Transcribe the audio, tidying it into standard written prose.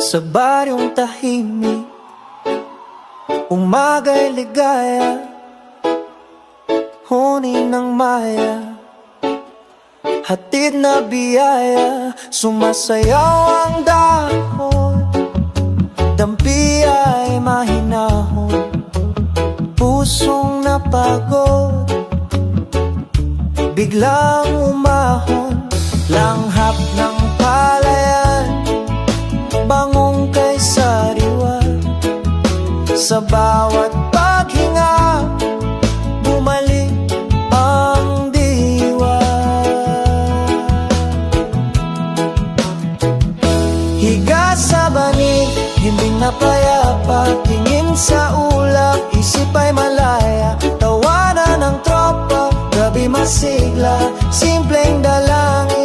Sa baryong tahimik, umaga'y ligaya, huni ng maya, hatid na biyaya. Sumasayaw ang dahon, dampi ay mahinahon, pusong napagod, biglang umahon. Langhap ng palayan, bangong kay sariwan. Sa bawat paghinga, bumalik ang diwa. Higa sa banig, himbing na payapa, tingin sa ulap, isip ay malaya. Tawanan ng tropa, gabi masigla, simpleng dalangin.